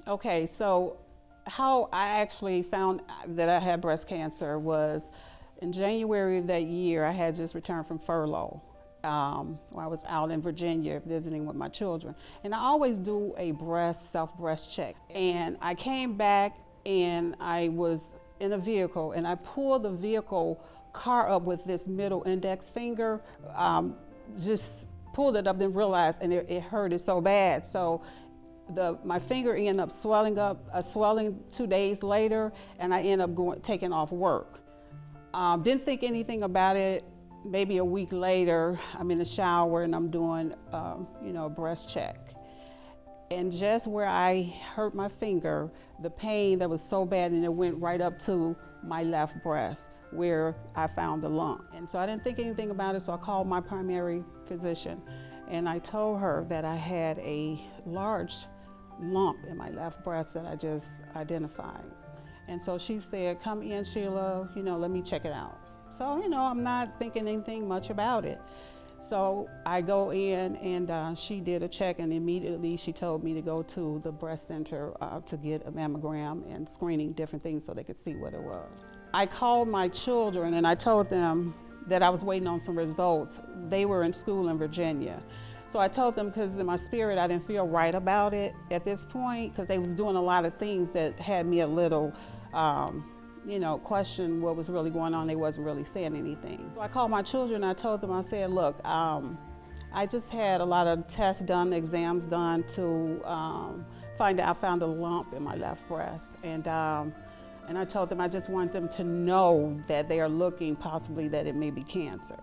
Okay, so how I actually found that I had breast cancer was in January of that year. I had just returned from furlough. Where I was out in Virginia visiting with my children. And I always do a self-breast check. And I came back and I was in a vehicle and I pulled the vehicle car up with this middle index finger, just pulled it up, then realized, and it hurted so bad. So my finger ended up swelling 2 days later, and I ended up taking off work. Didn't think anything about it. Maybe a week later, I'm in the shower and I'm doing, a breast check. And just where I hurt my finger, the pain that was so bad, and it went right up to my left breast where I found the lump. And so I didn't think anything about it, so I called my primary physician and I told her that I had a large lump in my left breast that I just identified. And so she said, "Come in, Sheila, let me check it out." So, I'm not thinking anything much about it. So I go in and she did a check, and immediately she told me to go to the breast center to get a mammogram and screening different things so they could see what it was. I called my children and I told them that I was waiting on some results. They were in school in Virginia. So I told them, because in my spirit I didn't feel right about it at this point, because they was doing a lot of things that had me a little question what was really going on. They wasn't really saying anything. So I called my children and I told them, I said, "Look, I just had a lot of tests done, exams done to find out I found a lump in my left breast." And I told them I just want them to know that they are looking possibly that it may be cancer.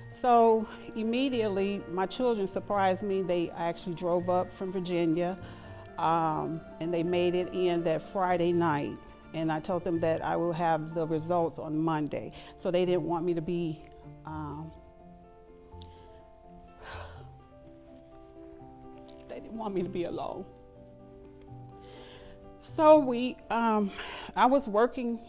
So immediately my children surprised me. They actually drove up from Virginia and they made it in that Friday night. And I told them that I will have the results on Monday. So they didn't want me to be, alone. So I was working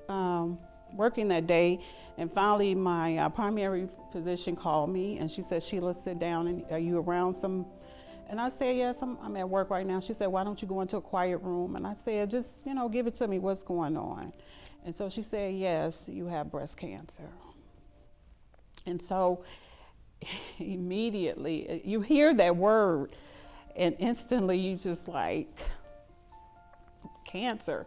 that day, and finally my primary physician called me and she said, "Sheila, sit down, and are you around some?" And I said, "Yes, I'm at work right now." She said, "Why don't you go into a quiet room?" And I said, "Just, give it to me, what's going on?" And so she said, "Yes, you have breast cancer." And so immediately you hear that word and instantly you just like, cancer.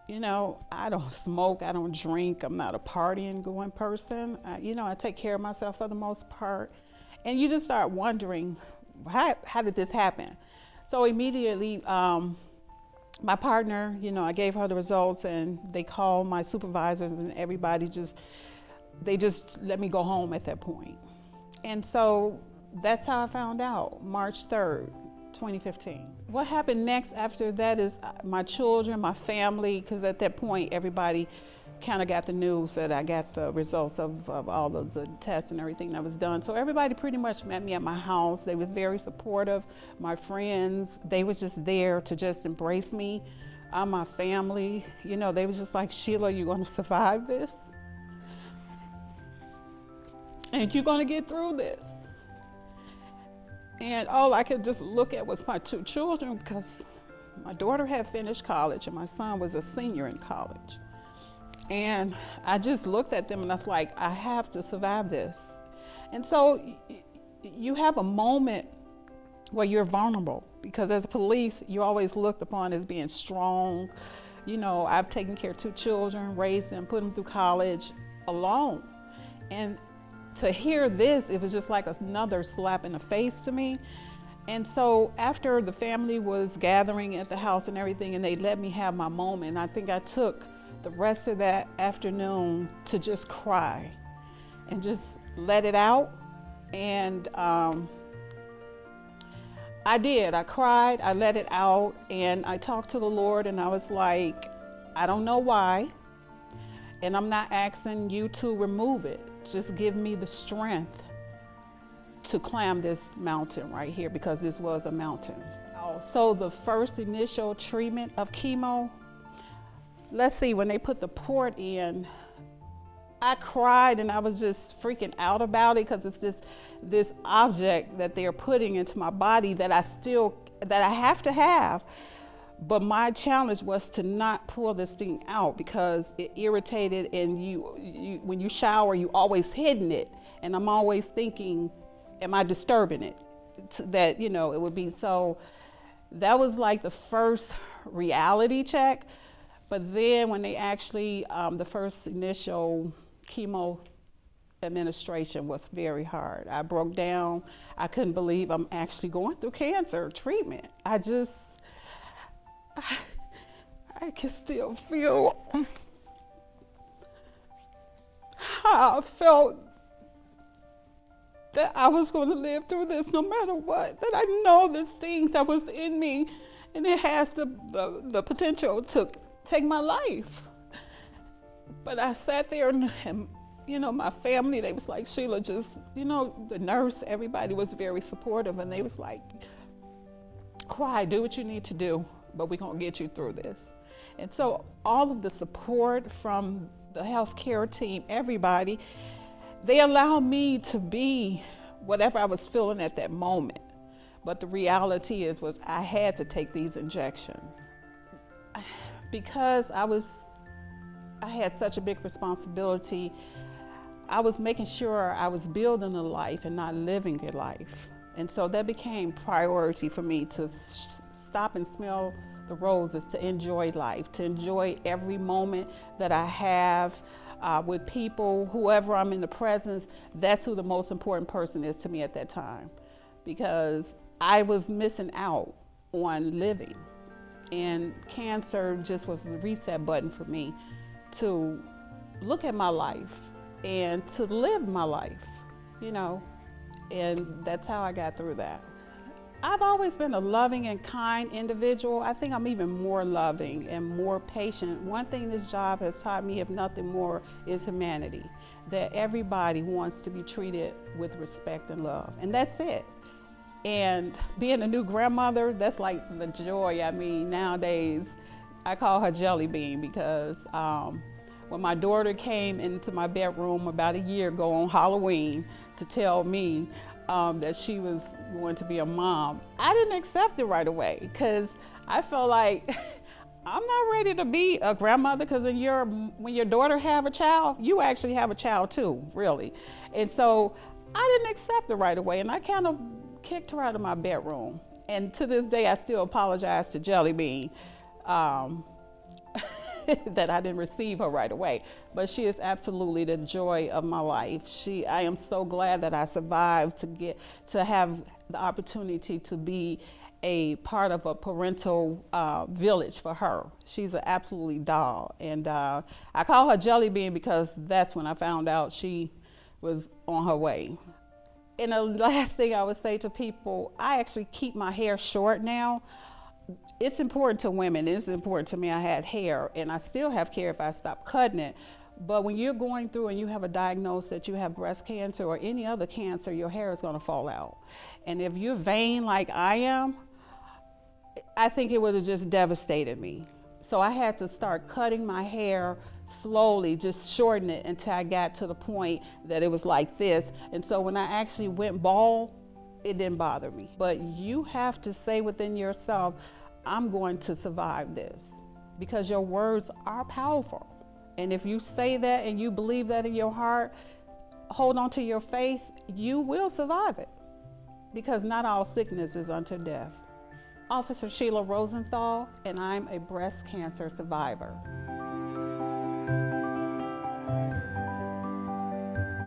I don't smoke, I don't drink, I'm not a partying going person. I take care of myself for the most part. And you just start wondering, how did this happen? So immediately, my partner, I gave her the results, and they called my supervisors, and everybody they just let me go home at that point. And so that's how I found out, March 3rd, 2015. What happened next after that is my children, my family, because at that point, everybody kind of got the news that I got the results of all of the tests and everything that was done. So everybody pretty much met me at my house. They was very supportive. My friends, they was just there to just embrace me. My family, they was just like, "Sheila, you're gonna survive this. And you're gonna get through this." And all I could just look at was my two children, because my daughter had finished college and my son was a senior in college. And I just looked at them and I was like, I have to survive this. And so you have a moment where you're vulnerable, because as police, you're always looked upon as being strong. I've taken care of two children, raised them, put them through college alone. And to hear this, it was just like another slap in the face to me. And so after the family was gathering at the house and everything, and they let me have my moment, I think I took the rest of that afternoon to just cry and just let it out. And I did. I cried, I let it out, and I talked to the Lord, and I was like, I don't know why, and I'm not asking you to remove it. Just give me the strength to climb this mountain right here, because this was a mountain. So the first initial treatment of chemo, let's see, when they put the port in, I cried and I was just freaking out about it, because it's this object that they're putting into my body that I have to have. But my challenge was to not pull this thing out because it irritated, and when you shower, you always hidden it. And I'm always thinking, am I disturbing it? That, it would be. So that was like the first reality check. But then when they actually, the first initial chemo administration was very hard. I broke down. I couldn't believe I'm actually going through cancer treatment. I can still feel how I felt that I was going to live through this no matter what, that I know this thing that was in me, and it has the potential to take my life. But I sat there and my family, they was like, Sheila, just, the nurse, everybody was very supportive, and they was like, cry, do what you need to do, but we're going to get you through this. And so all of the support from the healthcare team, everybody, they allowed me to be whatever I was feeling at that moment. But the reality was I had to take these injections. Because I had such a big responsibility, I was making sure I was building a life and not living a life. And so that became priority for me, to stop and smell the roses, to enjoy life, to enjoy every moment that I have with people, whoever I'm in the presence. That's who the most important person is to me at that time, because I was missing out on living. And cancer just was a reset button for me to look at my life and to live my life, and that's how I got through that. I've always been a loving and kind individual. I think I'm even more loving and more patient. One thing this job has taught me, if nothing more, is humanity. That everybody wants to be treated with respect and love, and that's it. And being a new grandmother, that's like the joy. I mean, nowadays, I call her Jelly Bean, because when my daughter came into my bedroom about a year ago on Halloween to tell me that she was going to be a mom, I didn't accept it right away, because I felt like I'm not ready to be a grandmother, because when your daughter have a child, you actually have a child too, really. And so I didn't accept it right away, and I kind of kicked her out of my bedroom. And to this day, I still apologize to Jelly Bean that I didn't receive her right away. But she is absolutely the joy of my life. I am so glad that I survived to have the opportunity to be a part of a parental village for her. She's an absolutely doll. And I call her Jelly Bean because that's when I found out she was on her way. And the last thing I would say to people, I actually keep my hair short now. It's important to women. It's important to me. I had hair, and I still have hair if I stop cutting it. But when you're going through and you have a diagnosis that you have breast cancer or any other cancer, your hair is going to fall out. And if you're vain like I am, I think it would have just devastated me. So I had to start cutting my hair slowly, just shorten it until I got to the point that it was like this. And so when I actually went bald, it didn't bother me. But you have to say within yourself, I'm going to survive this, because your words are powerful. And if you say that and you believe that in your heart, hold on to your faith, you will survive it, because not all sickness is unto death. Officer Sheila Rosenthall, and I'm a breast cancer survivor.